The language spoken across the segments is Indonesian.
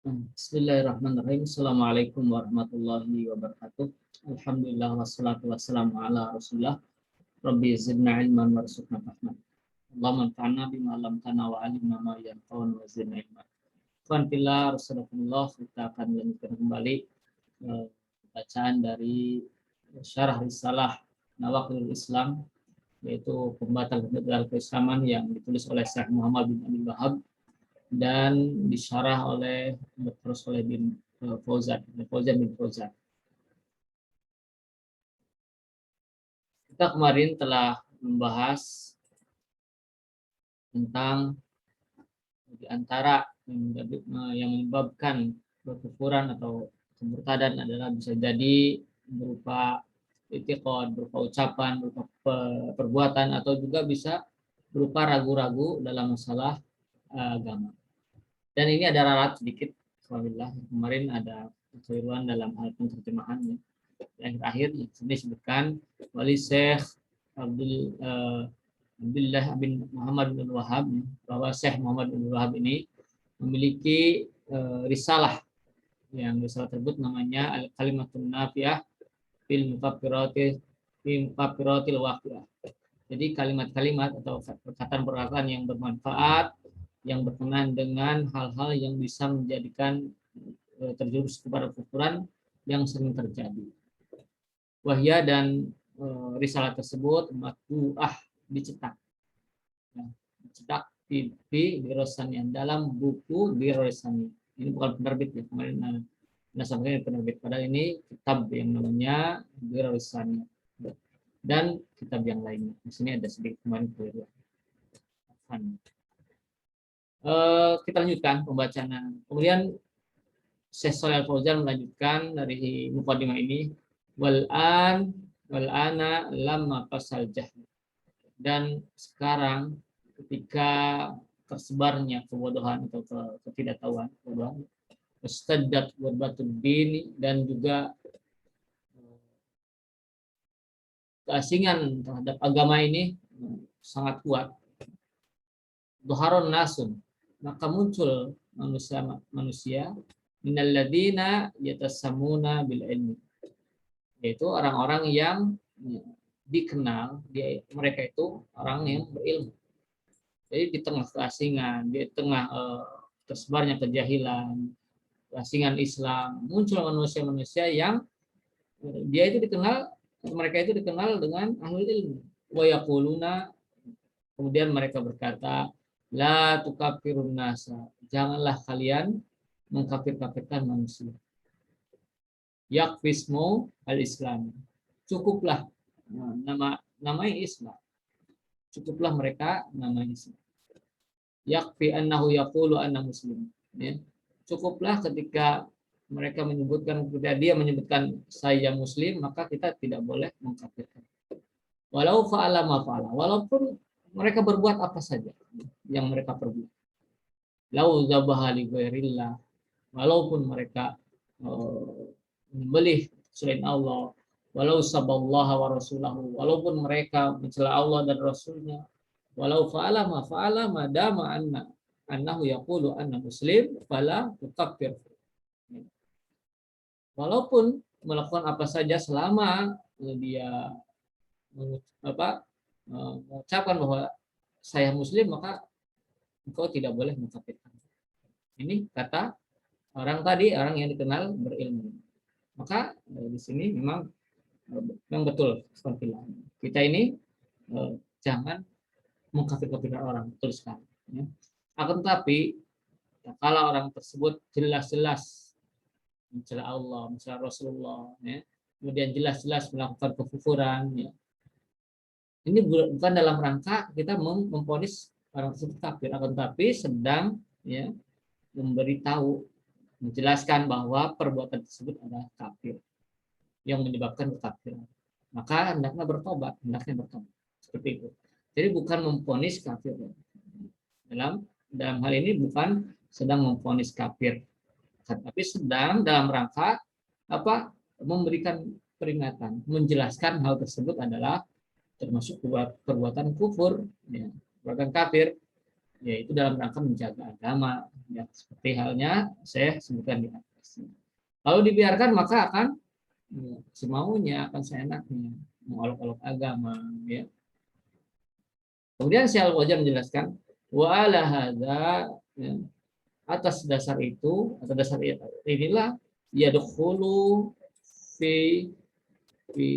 Bismillahirrahmanirrahim. Assalamualaikum warahmatullahi wabarakatuh. Alhamdulillah wassalatu wassalamu ala Rasulillah. Rabbi zidna ilman warzuqna fahman. Allahumma anfa'na bima 'allamtana wa 'allimna ma yanfa'una wa zidna ilman. Tuhan fillah, Rasulullah, kita akan lanjutkan kembali bacaan dari syarah risalah Nawaqidul Islam, yaitu pembatal-pembatal keislaman yang ditulis oleh Syekh Muhammad bin Abdul Wahab dan disyarah oleh Dr. Shalih bin Fauzan bin Fauzan. Kita kemarin telah membahas tentang di antara yang menyebabkan kekufuran atau kemurtadan adalah bisa jadi berupa i'tiqad, berupa ucapan, berupa perbuatan, atau juga bisa berupa ragu-ragu dalam masalah agama. Dan ini ada ralat sedikit, alhamdulillah. Kemarin ada kekeliruan dalam hal penerjemahannya. Yang terakhir disebutkan wali Syekh Abdullah bin Muhammad bin Wahab, bahwa Syekh Muhammad bin Wahab ini memiliki risalah, yang risalah tersebut namanya Al-Kalimatun Nafi'ah fil Mufakkiratil Waqi'ah. Jadi kalimat-kalimat atau perkataan-perkataan yang bermanfaat, yang berkenaan dengan hal-hal yang bisa menjadikan terjerumus kepada kekufuran yang sering terjadi. Wahya dan risalah tersebut matbu'ah, dicetak. Dicetak di Birosani, dalam buku Birosani. Ini bukan penerbit ya, kemarin sampaikan penerbit. Padahal ini kitab yang namanya Birosani dan kitab yang lainnya. Di sini ada sedikit kemarin keliruan. Kita lanjutkan pembacaan. Kemudian Syekh Shalih Al-Fauzan melanjutkan dari mukadimah ini, wal'ana lamma fasal jahl. Dan sekarang ketika tersebarnya kebodohan atau ketidaktahuan, istaddat warbatul dini, dan juga keasingan terhadap agama ini sangat kuat. Dhuharun nasun, maka muncul manusia minalladzina yatasammuna bil ilmi, yaitu orang-orang yang dikenal, mereka itu orang yang berilmu. Jadi di tengah keasingan, di tengah tersebarnya kejahilan, keasingan Islam, muncul manusia-manusia yang dia itu dikenal, mereka itu dikenal dengan ahli ilmu. Wa yaquluna, kemudian mereka berkata, la tukafirun nasa, janganlah kalian mengkafir-kafirkan manusia. Yakfismu al-Islam, cukuplah namanya Islam. Cukuplah mereka namanya Islam. Yakfi annahu yaqulu anna muslim. Ya. Cukuplah ketika mereka menyebutkan, ketika dia menyebutkan saya muslim, maka kita tidak boleh mengkafirkan. Walau fa'ala ma fa'ala, walaupun mereka berbuat apa saja yang mereka perbuat. Lau zabaha li ghairillah, walaupun mereka menyembelih selain Allah, walau saballaha wa rasulahu, walaupun mereka mencela Allah dan Rasulnya, walau fa'ala ma fa'ala madama annahu yaqulu anna muslim fala tukaffir. Walaupun melakukan apa saja selama dia mengucapkan bahwa saya muslim, maka engkau tidak boleh mengkafirkan. Ini kata orang tadi, orang yang dikenal berilmu. Maka di sini memang betul seperti kita ini jangan mengkafir-kafirkan orang, betul sekali. Ya. Akan tetapi kalau orang tersebut jelas-jelas mencela Allah, mencela Rasulullah, ya, kemudian jelas-jelas melakukan kekufuran, ya, ini bukan dalam rangka kita memvonis orang tersebut kafir, akan tetapi sedang ya memberitahu, menjelaskan bahwa perbuatan tersebut adalah kafir yang menyebabkan kekafiran. Maka hendaknya bertobat, seperti itu. Jadi bukan memvonis kafir. Dalam hal ini bukan sedang memvonis kafir, tapi sedang dalam rangka memberikan peringatan, menjelaskan hal tersebut adalah termasuk perbuatan kufur, ya, perbuatan kafir, yaitu dalam rangka menjaga agama, Ya, seperti halnya saya sebutkan di atas. Kalau dibiarkan maka akan ya, semaunya, akan seenaknya, mengolok-olok agama. Ya. Kemudian Syekh Al-Fauzan menjelaskan, wa ala hadza, ya, atas dasar itu, atau dasar inilah yadkhulu fi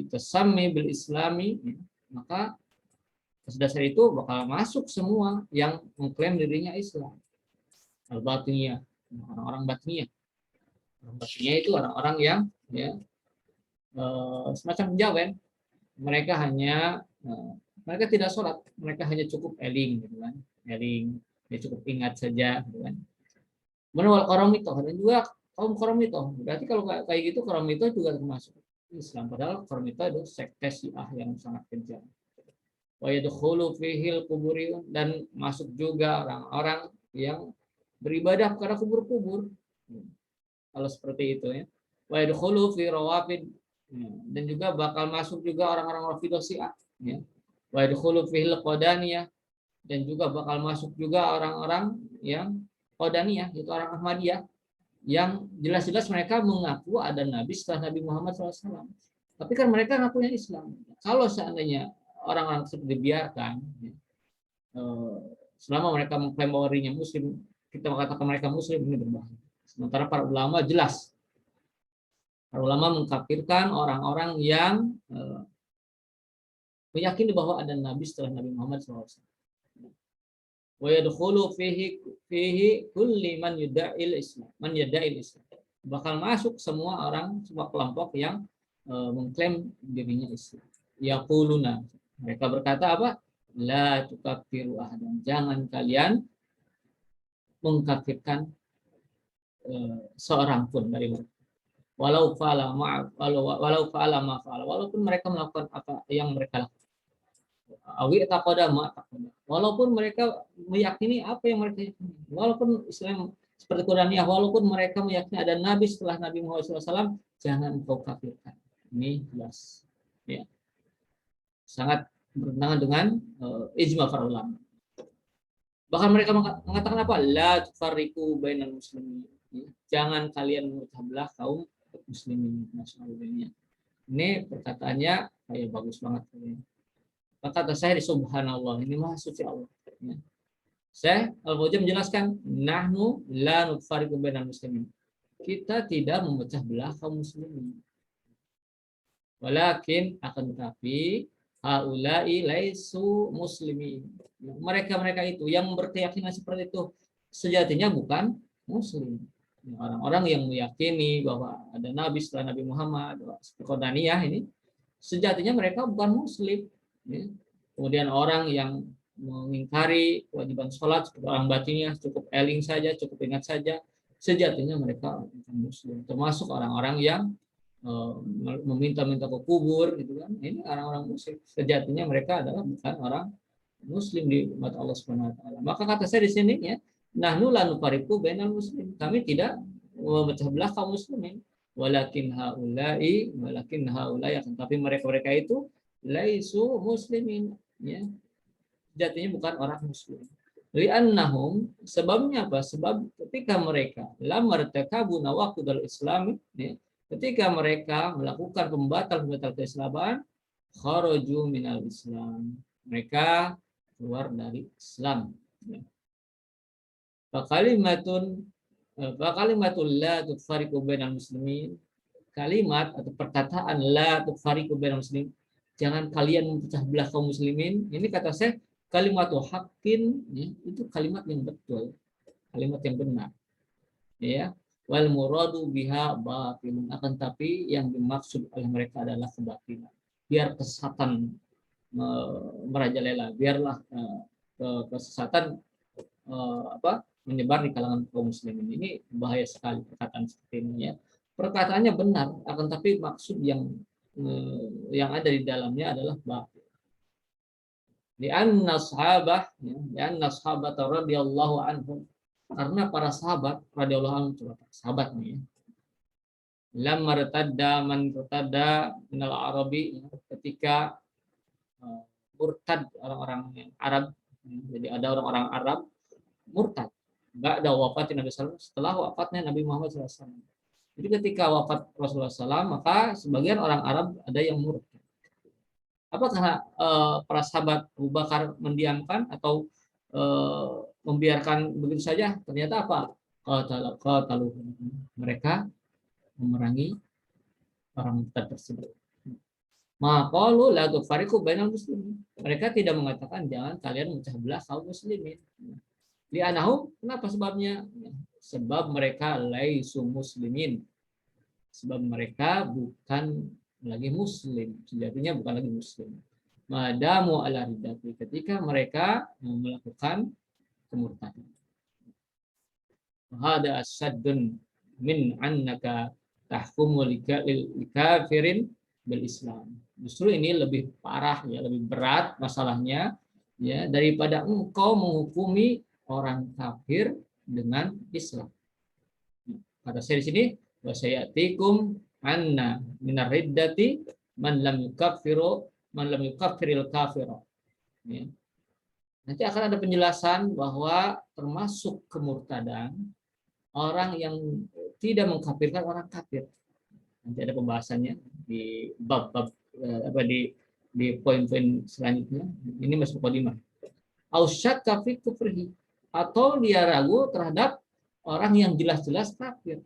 tasammi bil islami, ya, maka atas dasar itu bakal masuk semua yang mengklaim dirinya Islam. Al-batiniyah, orang-orang batiniyah. Orang batiniyah itu orang-orang yang ya, semacam penjawen. Mereka hanya mereka tidak sholat, mereka hanya cukup eling, gitu kan? Eling, ya cukup ingat saja, gitu kan? Menurut Koromito dan juga kaum Koromito. Berarti kalau kayak gitu Koromito juga termasuk Islam. Padahal Koromito itu sekte Syiah yang sangat kejam. Wa yadkhulu fihil kuburiyun, dan masuk juga orang-orang yang beribadah kepada kubur-kubur. Kalau seperti itu ya. Wa yadkhulu fi rawafid, dan juga bakal masuk juga orang-orang Rafidhah Syiah, ya. Wa yadkhulu fihil qadaniyah, dan juga bakal masuk juga orang-orang yang qadaniyah, itu orang Ahmadiyah, yang jelas-jelas mereka mengaku ada nabi setelah Nabi Muhammad SAW. Tapi kan mereka ngakunya Islam. Kalau seandainya orang-orang tersebut dibiarkan, ya, selama mereka mengklaim bahwa dirinya Muslim, kita mengatakan mereka Muslim, ini berbahaya. Sementara para ulama jelas, para ulama mengkafirkan orang-orang yang meyakini bahwa ada nabi setelah Nabi Muhammad SAW. Wa yadkhulu fihi kulli man yuda'il Islam, man yada'il Islam. Bakal masuk semua orang, semua kelompok yang mengklaim dirinya Islam. Yaquluna, mereka berkata apa? La tukaffiru ahadan, jangan kalian mengkafirkan seorang pun dari mereka. Walau fa'ala ma'af, walau fa'ala ma fa'ala, walaupun mereka melakukan apa yang mereka lakukan. Awi taqoda ma taqoda, walaupun mereka meyakini apa yang mereka yakini, walaupun Islam seperti Quraniyah, walaupun mereka meyakini ada nabi setelah Nabi Muhammad SAW, jangan engkau kafirkan. Ini jelas, ya, sangat bertentangan dengan ijma para ulama. Bahkan mereka mengatakan apa? La tufarriqu bainal muslimin, jangan kalian memecah belah kaum muslimin. Maksudnya ini perkataannya kayak bagus banget. Kata saya di subhanallah, ini maha suci Allah. Saya Al-Fauzan menjelaskan, nahnu la nufariqu bainal muslimin, kita tidak memecah belah kaum muslimin. Walakin akan tetapi haula'i laisu muslimin, mereka-mereka itu yang berkeyakinan seperti itu sejatinya bukan muslim. Orang-orang yang meyakini bahwa ada nabi setelah Nabi Muhammad, Qadaniyah ini, sejatinya mereka bukan muslim. Kemudian orang yang mengingkari kewajiban sholat seperti orang batinnya, cukup eling saja, cukup ingat saja, sejatinya mereka bukan muslim. Termasuk orang-orang yang meminta-minta ke kubur, gitu kan? Ini orang-orang musyrik. Sejatinya mereka adalah bukan orang muslim di mata Allah Subhanahu wa taala. Maka kata saya di sini ya, nahnu la nufariqu bainal muslim. Kami tidak memecah belah kaum muslimin. Walakin haula'i, tapi mereka itu laisu muslimin, ya. Sejatinya bukan orang muslim. Li'annahum, sebabnya apa? Sebab ketika mereka lamartakabu nawaqidul Islam, ya, ketika mereka melakukan pembatal-pembatal keislaman, kharaju minal Islam, mereka keluar dari Islam. Fakalimatul la tufariqu bainal muslimin, kalimat atau perkataan la tufariqu bainal muslimin, jangan kalian memecah belah kaum muslimin, ini kata saya kalimatul haqqin, ya, itu kalimat yang betul, kalimat yang benar, ya. Wal muradu biha batilun, akan tapi yang dimaksud oleh mereka adalah kebatilan. Biar kesesatan merajalela, biarlah kesesatan menyebar di kalangan kaum muslimin. Ini bahaya sekali perkataan seperti ini, ya. Perkataannya benar, akan tapi maksud yang ada di dalamnya adalah batil. Li'anna sahabah, li'anna sahabat radhiyallahu anhum, karena para sahabat radhiyallahu anhum, sahabat nih, ya, lam martadda man irtadda minal arabi, ketika murtad orang-orang yang Arab, jadi ada orang-orang Arab murtad, ba'da wafatin Nabi SAW, setelah wafatnya Nabi Muhammad SAW. Jadi ketika wafat Rasulullah SAW, maka sebagian orang Arab ada yang murtad. Apakah para sahabat Abu Bakar mendiamkan atau membiarkan begitu saja? Ternyata apa? Qatalu. Mereka memerangi orang murtad tersebut. Maqalu la tufariqu bainal muslimin. Mereka tidak mengatakan jangan kalian memecah belah kaum muslimin. Li'anahu, kenapa sebabnya? Sebab mereka laisu muslimin. Sebab mereka bukan lagi muslim, sejatinya bukan lagi muslim. Madamu ala ridati, ketika mereka melakukan kemurtadan. Hada asaddun min annaka tahkumu likafirin bil Islam. Justru ini lebih parah ya, lebih berat masalahnya ya daripada engkau menghukumi orang kafir dengan Islam. Kata saya di sini, wa sayatikum anna minar riddati man lam yukaffiril kafira. Ya. Nanti akan ada penjelasan bahwa termasuk kemurtadan orang yang tidak mengkafirkan orang kafir. Nanti ada pembahasannya di bab-bab di poin-poin selanjutnya. Ini masuk mukadimah. Ausyak kafir kufrihi, atau dia ragu terhadap orang yang jelas-jelas kafir.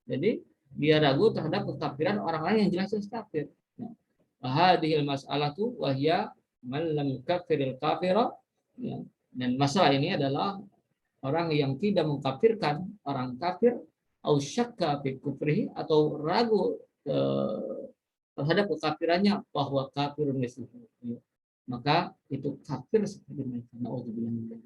Jadi dia ragu terhadap kekafiran orang-orang yang jelas-jelas kafir. Hadhil mas'alatu wa hiya man lam yukaffiril kafira. Dan masalah ini adalah orang yang tidak mengkafirkan orang kafir, au syakka fi kufrihi, atau ragu terhadap kekafirannya, bahwa kafirun misluhu. Maka itu kafir seperti mereka. Nauzubillah.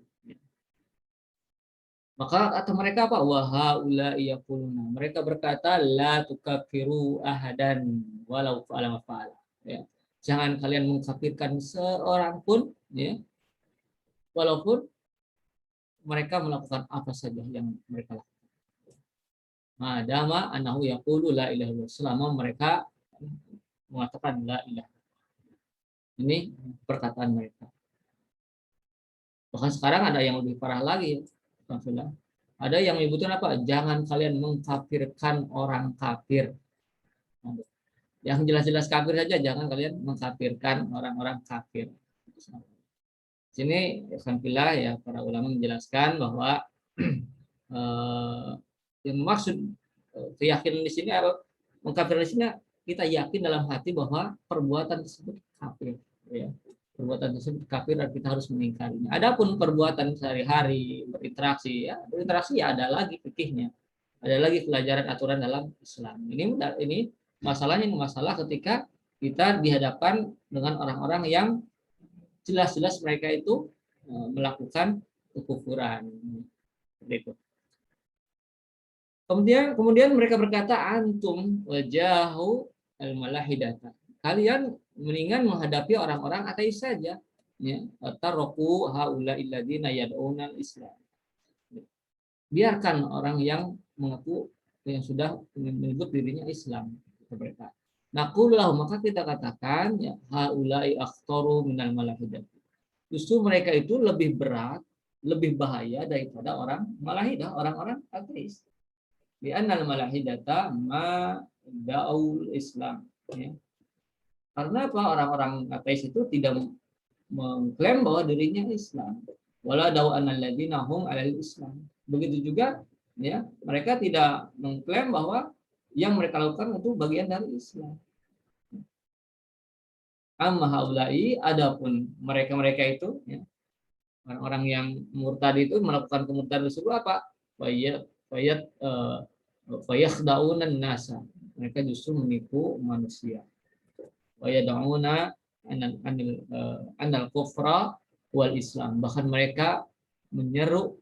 Maka kata mereka apa? Wahaula yaquluna. Mereka berkata la tukafiru ahadan walau fa'ala mafa'ala. Ya. Jangan kalian mengkafirkan seorang pun, ya. Walaupun mereka melakukan apa saja yang mereka lakukan. Madama annahu yaqulu la ilaha illallah. Selama mereka mengatakan la ilaha. Ini perkataan mereka. Bahkan sekarang ada yang lebih parah lagi. Ada yang menyebutkan apa? Jangan kalian mengkafirkan orang kafir. Yang jelas-jelas kafir saja, jangan kalian mengkafirkan orang-orang kafir. Sini alhamdulillah ya para ulama menjelaskan bahwa yang maksud keyakinan di sini apa? Mengkafirkan di sini kita yakin dalam hati bahwa perbuatan tersebut kafir. Ya. Perbuatan tersebut kafir dan kita harus mengingkarinya. Adapun perbuatan sehari-hari berinteraksi ya ada lagi fikihnya, ada lagi pelajaran aturan dalam Islam. Ini masalahnya masalah ketika kita dihadapkan dengan orang-orang yang jelas-jelas mereka itu melakukan kekufuran. Itu. Kemudian mereka berkata antum wajahu al-malahidata. Kalian mendingan menghadapi orang-orang ateis saja, ya. Taroku haula illadina yad'una al-Islam. Biarkan orang yang mengaku yang sudah menyebut dirinya Islam mereka. Naqulullah, maka kita katakan ya haulai akhtaru minal malahidah. Justru mereka itu lebih berat, lebih bahaya daripada orang malahidah, orang-orang ateis. Bi annal malahidata ma da'ul Islam, ya. Karena apa? Orang-orang ateis itu tidak mengklaim bahwa dirinya Islam. Wala da'u annal ladzina hum 'alal Islam. Begitu juga ya, mereka tidak mengklaim bahwa yang mereka lakukan itu bagian dari Islam. Amma haula'i, adapun mereka-mereka itu ya, orang-orang yang murtad itu melakukan kemurtadan tersebut apa? Fayakhda'unan nasa. Mereka justru menipu manusia. Wayad'una anal kufra wal Islam. Bahkan mereka menyeru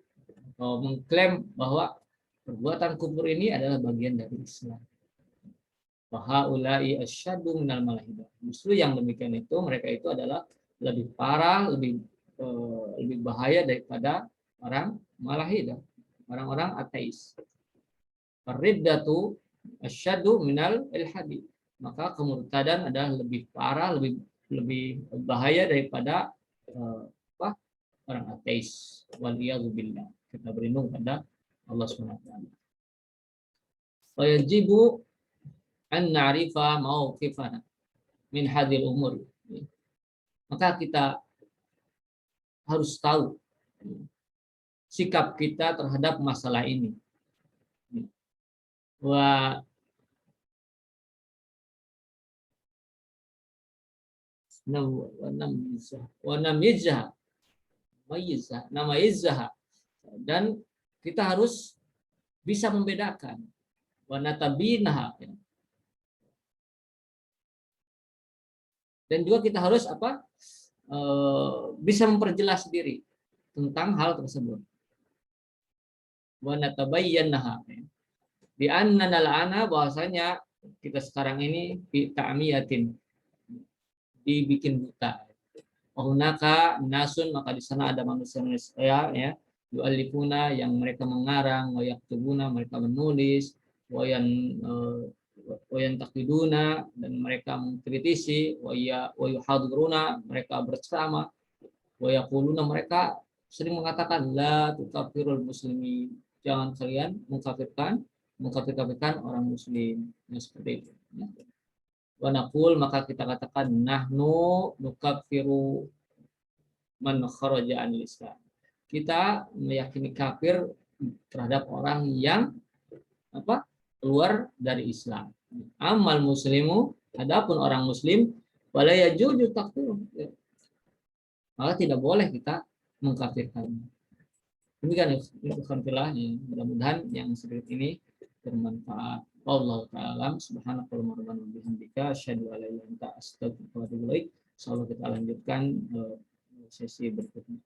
atau mengklaim bahwa perbuatan kufur ini adalah bagian dari Islam. Fahaulai asyaddu minal malahidah. Justru yang demikian itu mereka itu adalah lebih parah, lebih bahaya daripada orang malahidah, orang-orang ateis. Riddatu asyaddu minal ilhadi. Maka kemurtadan adalah lebih parah, lebih bahaya daripada orang ateis. Waliyadzubillah. Kita berlindung pada Allah SWT. Wa yajibu an na'rifa mauqifana min hadhil umur. Maka kita harus tahu sikap kita terhadap masalah ini. Wa dan kita harus bisa membedakan dan juga kita harus bisa memperjelas diri tentang hal tersebut. Di annana bahwasanya kita sekarang ini ta'miyatin, dibikin buta. Wahunaka nasun, maka di sana ada manusia-manusia ya, yu'allifuna, yang mereka mengarang, wa yaktubuna, mereka menulis, wayan takiduna, dan mereka mengkritisi, wa yuhadruna, mereka bersama, wa yaquluna, mereka sering mengatakan la tukafirul muslimin, jangan kalian mengkafirkan orang muslim. Ya, seperti itu. Wa naqul, maka kita katakan nahnu nukafiru man kharaja anil Islam. Kita meyakini kafir terhadap orang yang keluar dari Islam. Amal muslimu, adapun orang muslim, wala yajuzu takfir, maka tidak boleh kita mengkafirkan. Demikian ikhwan-fillah, mudah-mudahan yang sedikit ini bermanfaat. Wallahu ta'ala subhanakallahumma rabbana wa bihamdika asyhadu an la ilaha illa anta astaghfiruka wa atubu ilaik. Insyaallah kita lanjutkan sesi berikutnya.